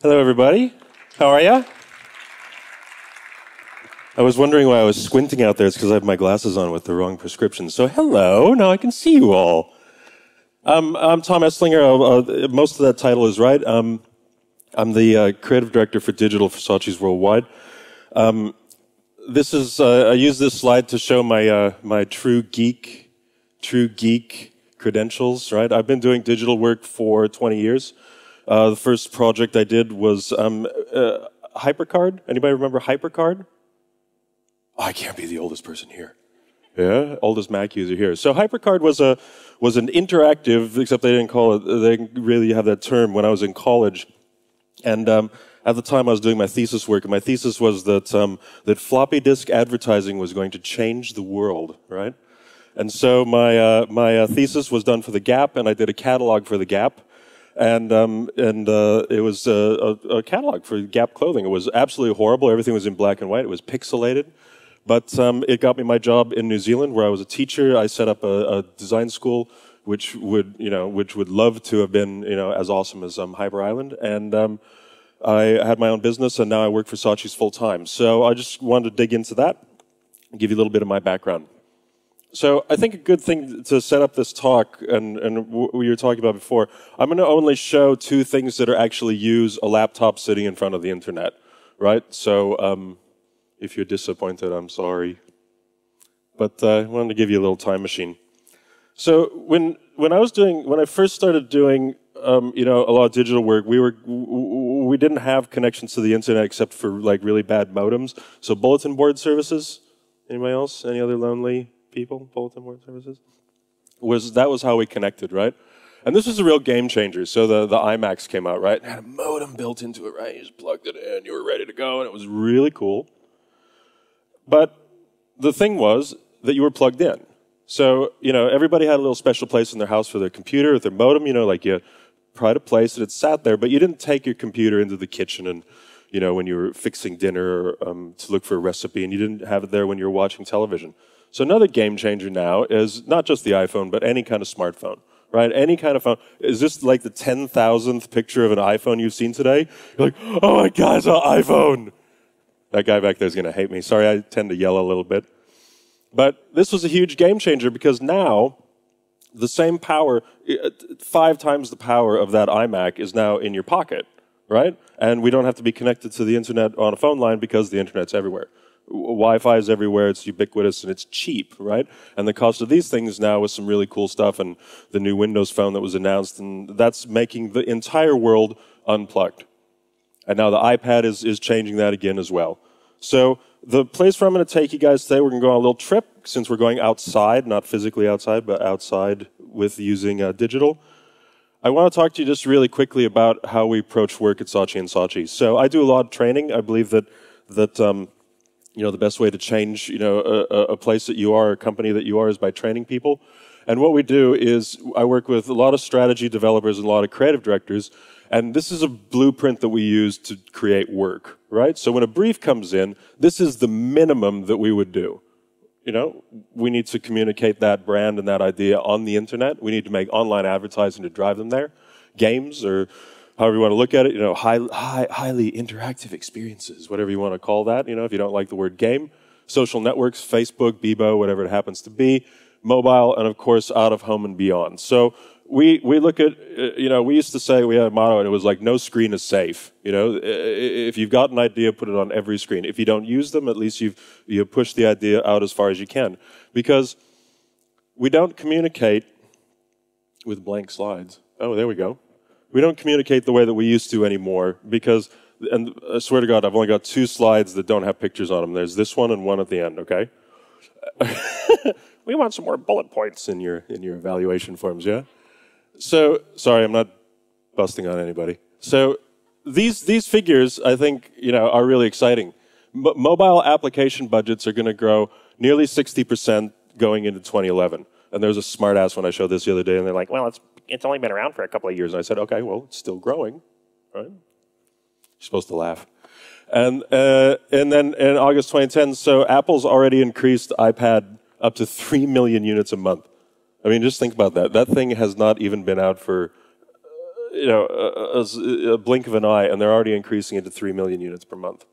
Hello, everybody. How are ya? I was wondering why I was squinting out there. It's because I have my glasses on with the wrong prescription. So, hello. Now I can see you all. I'm Tom Eslinger. Most of that title is right. I'm the creative director for digital for Saatchi Worldwide. I use this slide to show my true geek credentials. Right. I've been doing digital work for 20 years. The first project I did was HyperCard. Anybody remember HyperCard? Oh, I can't be the oldest person here. Yeah, oldest Mac user here. So HyperCard was an interactive, except they didn't really have that term when I was in college. And at the time I was doing my thesis work, and my thesis was that floppy disk advertising was going to change the world, right? And so my thesis was done for the Gap, and I did a catalog for the Gap. And it was a catalog for Gap clothing. It was absolutely horrible. Everything was in black and white. It was pixelated. But it got me my job in New Zealand, where I was a teacher. I set up a design school, which would love to have been, as awesome as Hyper Island. And I had my own business, and now I work for Saatchi's full time. So I just wanted to dig into that and give you a little bit of my background. So I think a good thing to set up this talk, and what you were talking about before, I'm going to only show two things that are actually use a laptop sitting in front of the internet, right? So if you're disappointed, I'm sorry. But I wanted to give you a little time machine. So when I first started doing a lot of digital work, we didn't have connections to the internet except for like really bad modems. So bulletin board services. Anybody else? Any other lonely people? Bulletin board services? That was how we connected, right? And this was a real game changer. So the iMacs came out, right? It had a modem built into it, right? You just plugged it in, you were ready to go, and it was really cool. But the thing was that you were plugged in. So, everybody had a little special place in their house for their computer, with their modem, like you tried to place it, it sat there, but you didn't take your computer into the kitchen and, when you were fixing dinner to look for a recipe, and you didn't have it there when you were watching television. So another game changer now is not just the iPhone, but any kind of smartphone, right? Any kind of phone. Is this like the 10,000th picture of an iPhone you've seen today? You're like, oh my God, it's an iPhone. That guy back there is going to hate me. Sorry, I tend to yell a little bit. But this was a huge game changer because now the same power, 5 times the power of that iMac is now in your pocket, right? And we don't have to be connected to the internet on a phone line because the internet's everywhere. Wi-Fi is everywhere, it's ubiquitous, and it's cheap, right? And the cost of these things now with some really cool stuff and the new Windows Phone that was announced, and that's making the entire world unplugged. And now the iPad is changing that again as well. So the place where I'm going to take you guys today, we're going to go on a little trip, since we're going outside, not physically outside, but outside with using digital. I want to talk to you just really quickly about how we approach work at Saatchi and Saatchi. So I do a lot of training. I believe that the best way to change, a place that you are, a company that you are, is by training people. And what we do is I work with a lot of strategy developers and a lot of creative directors, and this is a blueprint that we use to create work, right? So when a brief comes in, this is the minimum that we would do. We need to communicate that brand and that idea on the internet. We need to make online advertising to drive them there. Games, or however you want to look at it, highly interactive experiences, whatever you want to call that, if you don't like the word game. Social networks, Facebook, Bebo, whatever it happens to be, mobile, and of course, out of home and beyond. So we look at, we used to say, we had a motto, and it was like, no screen is safe. If you've got an idea, put it on every screen. If you don't use them, at least you've pushed the idea out as far as you can. Because we don't communicate with blank slides. Oh, there we go. We don't communicate the way that we used to anymore because, and I swear to God, I've only got 2 slides that don't have pictures on them. There's this one and one at the end, okay? We want some more bullet points in your evaluation forms, yeah? So, sorry, I'm not busting on anybody. So, these figures, I think, are really exciting. Mobile application budgets are going to grow nearly 60% going into 2011. And there was a smart-ass when I showed this the other day, and they're like, well, it's only been around for a couple of years. And I said, okay, well, it's still growing, right? You're supposed to laugh. And then in August 2010, so Apple's already increased iPad up to 3 million units a month. I mean, just think about that. That thing has not even been out for a blink of an eye, and they're already increasing it to 3 million units per month.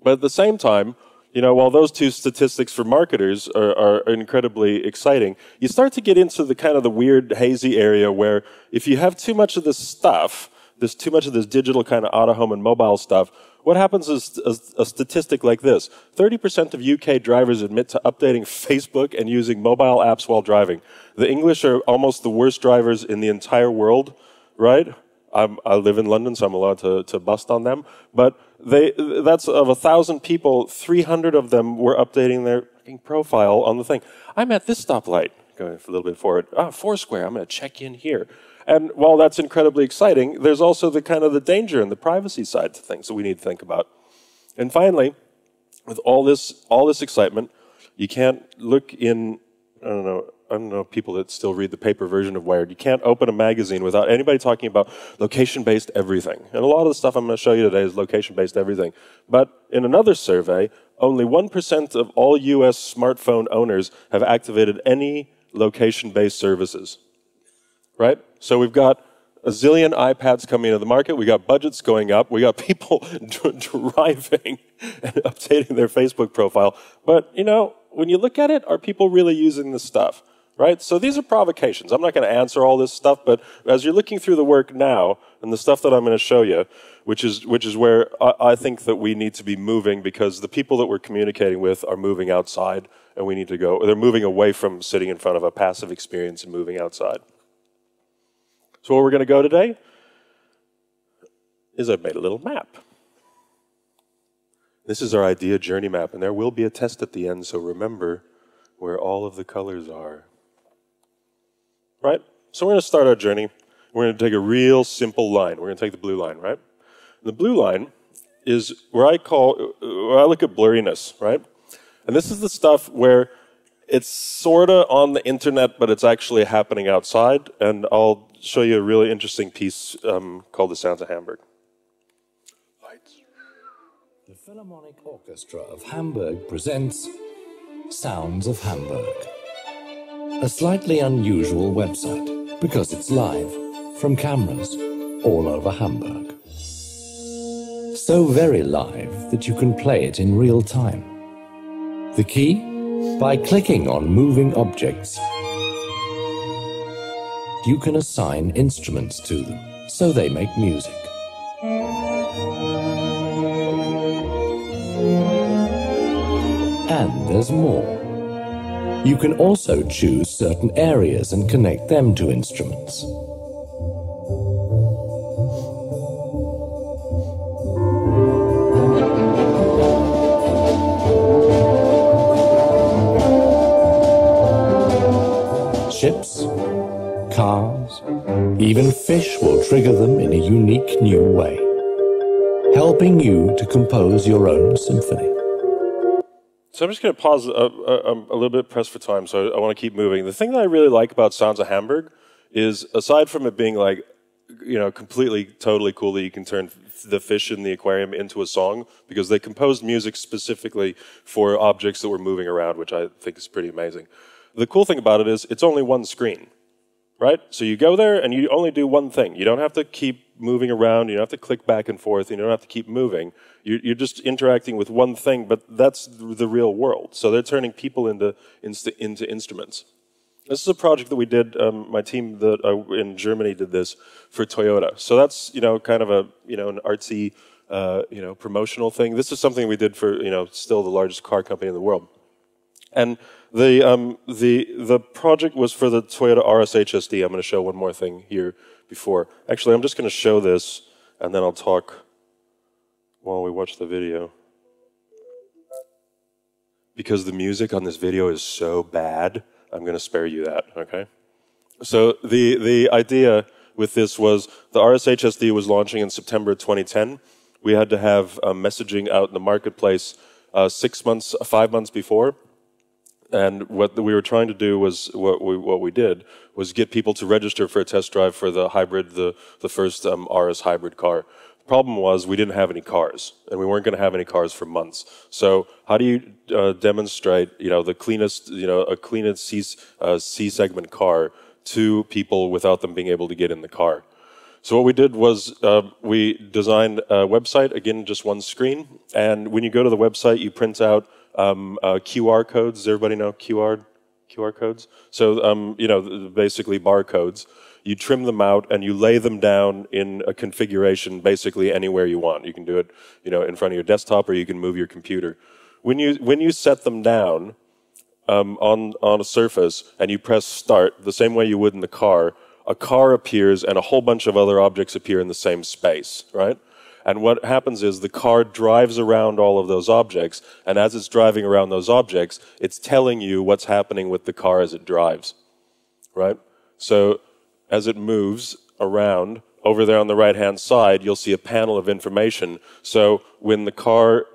But at the same time, while those two statistics for marketers are incredibly exciting, you start to get into the kind of the weird, hazy area where if you have too much of this stuff, there's too much of this digital kind of auto, home, and mobile stuff, what happens is a statistic like this. 30% of UK drivers admit to updating Facebook and using mobile apps while driving. The English are almost the worst drivers in the entire world, right? I live in London, so I'm allowed to bust on them. But that's of 1,000 people, 300 of them were updating their profile on the thing. I'm at this stoplight, going a little bit forward. Foursquare, I'm going to check in here. And while that's incredibly exciting, there's also the kind of the danger and the privacy side to things that we need to think about. And finally, with all this excitement, you can't look in, I don't know people that still read the paper version of Wired. You can't open a magazine without anybody talking about location-based everything. And a lot of the stuff I'm going to show you today is location-based everything. But in another survey, only 1% of all US smartphone owners have activated any location-based services. Right? So we've got a zillion iPads coming into the market. We got budgets going up. We got people driving and updating their Facebook profile. But, when you look at it, are people really using this stuff? Right? So these are provocations. I'm not going to answer all this stuff, but as you're looking through the work now and the stuff that I'm going to show you, which is where I think that we need to be moving, because the people that we're communicating with are moving outside, and we need to go. They're moving away from sitting in front of a passive experience and moving outside. So where we're going to go today is I've made a little map. This is our idea journey map, and there will be a test at the end, so remember where all of the colors are. Right? So we're going to start our journey. We're going to take a real simple line. We're going to take the blue line, right? The blue line is where I look at blurriness, right? And this is the stuff where it's sort of on the internet, but it's actually happening outside, and I'll show you a really interesting piece called The Sounds of Hamburg. Lights. The Philharmonic Orchestra of Hamburg presents Sounds of Hamburg. A slightly unusual website, because it's live, from cameras all over Hamburg. So very live that you can play it in real time. The key? By clicking on moving objects, you can assign instruments to them, so they make music. And there's more. You can also choose certain areas and connect them to instruments. Ships, cars, even fish will trigger them in a unique new way, helping you to compose your own symphony. So I'm just going to pause. I'm a little bit pressed for time, so I want to keep moving. The thing that I really like about Sounds of Hamburg is, aside from it being like, completely, totally cool that you can turn the fish in the aquarium into a song, because they composed music specifically for objects that were moving around, which I think is pretty amazing. The cool thing about it is it's only one screen, right? So you go there and you only do one thing. You don't have to keep moving around. You don't have to click back and forth. You don't have to keep moving. You're just interacting with one thing, but that's the real world. So they're turning people into instruments. This is a project that we did. My team in Germany did this for Toyota. So that's kind of an artsy promotional thing. This is something we did for still the largest car company in the world. And the project was for the Toyota RS-HSD. I'm going to show one more thing here before. Actually, I'm just going to show this, and then I'll talk while we watch the video. Because the music on this video is so bad, I'm going to spare you that, okay? So the idea with this was the RS-HSD was launching in September 2010. We had to have messaging out in the marketplace 5 months before. And what we were trying to do was, what we did was get people to register for a test drive for the hybrid, the first RS hybrid car. The problem was we didn't have any cars, and we weren't going to have any cars for months. So how do you demonstrate, the cleanest, a cleanest C-segment car to people without them being able to get in the car? So what we did was we designed a website, again, just one screen. And when you go to the website, you print out QR codes. Does everybody know QR codes? So, you know, basically barcodes. You trim them out and you lay them down in a configuration basically anywhere you want. You can do it, you know, in front of your desktop, or you can move your computer. When you set them down on a surface and you press start, the same way you would in the car, a car appears and a whole bunch of other objects appear in the same space, right? And what happens is the car drives around all of those objects, and as it's driving around those objects, it's telling you what's happening with the car as it drives, right? So as it moves around, over there on the right-hand side, you'll see a panel of information. So when the car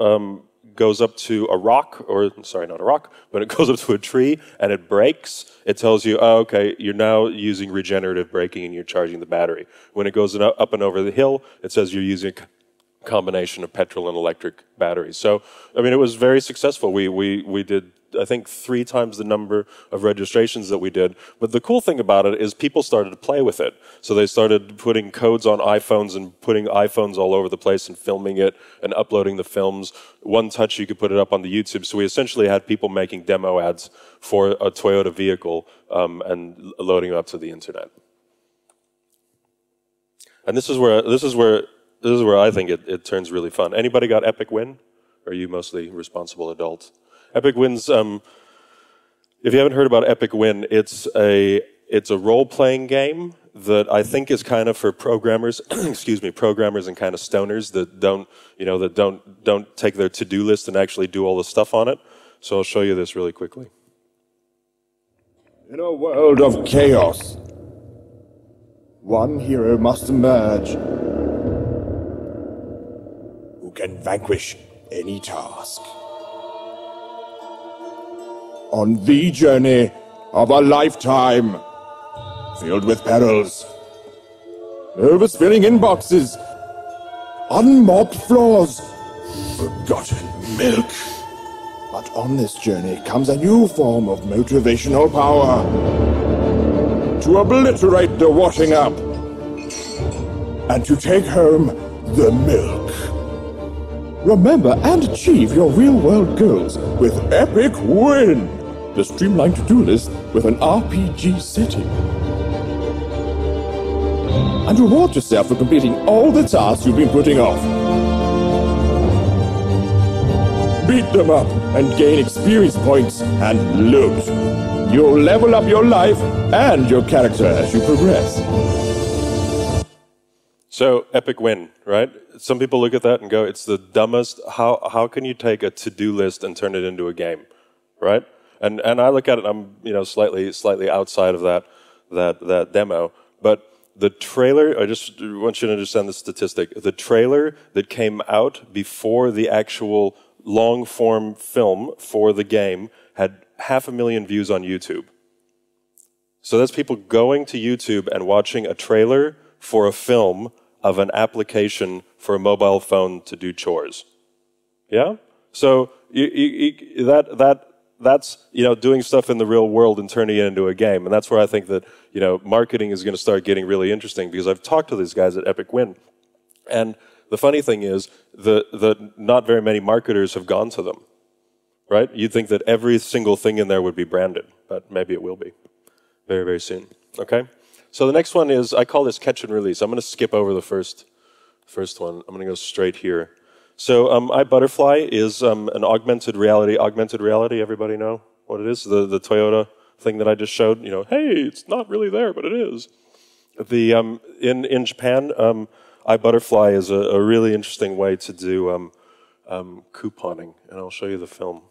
goes up to a rock, or sorry, not a rock, but it goes up to a tree and it brakes, it tells you, oh, okay, you're now using regenerative braking and you're charging the battery. When it goes up and over the hill, it says you're using a combination of petrol and electric batteries. So, I mean, it was very successful. We did, I think, 3 times the number of registrations that we did. But the cool thing about it is people started to play with it. So they started putting codes on iPhones and putting iPhones all over the place and filming it and uploading the films. One touch, you could put it up on the YouTube. So we essentially had people making demo ads for a Toyota vehicle and loading them up to the internet. And this is where I think it turns really fun. Anybody got Epic Win? Or are you mostly responsible adults? Epic Win's, if you haven't heard about Epic Win, it's a role-playing game that I think is kind of for programmers, excuse me, programmers and kind of stoners that don't take their to-do list and actually do all the stuff on it. So I'll show you this really quickly. In a world of chaos, one hero must emerge who can vanquish any task. On the journey of a lifetime, filled with perils, overspilling inboxes, unmopped floors, forgotten milk. But on this journey comes a new form of motivational power to obliterate the washing up and to take home the milk. Remember and achieve your real-world goals with Epic Win, the streamlined to-do list with an RPG setting. And reward yourself for completing all the tasks you've been putting off. Beat them up and gain experience points and loot. You'll level up your life and your character as you progress. So, Epic Win, right? Some people look at that and go, it's the dumbest. How can you take a to-do list and turn it into a game, right? And I look at it, I'm slightly outside of that demo, but the trailer, I just want you to understand the statistic. The trailer that came out before the actual long-form film for the game had 500,000 views on YouTube. So that's people going to YouTube and watching a trailer for a film of an application for a mobile phone to do chores. Yeah? So that's doing stuff in the real world and turning it into a game. And that's where I think that marketing is going to start getting really interesting, because I've talked to these guys at Epic Win. And the funny thing is that not very many marketers have gone to them. Right? You'd think that every single thing in there would be branded, but maybe it will be very, very soon. Okay? So the next one is, I call this catch and release. I'm going to skip over the first one. I'm going to go straight here. So iButterfly is an augmented reality. Augmented reality, everybody know what it is? The Toyota thing that I just showed. Hey, it's not really there, but it is. In Japan, iButterfly is a really interesting way to do couponing, and I'll show you the film.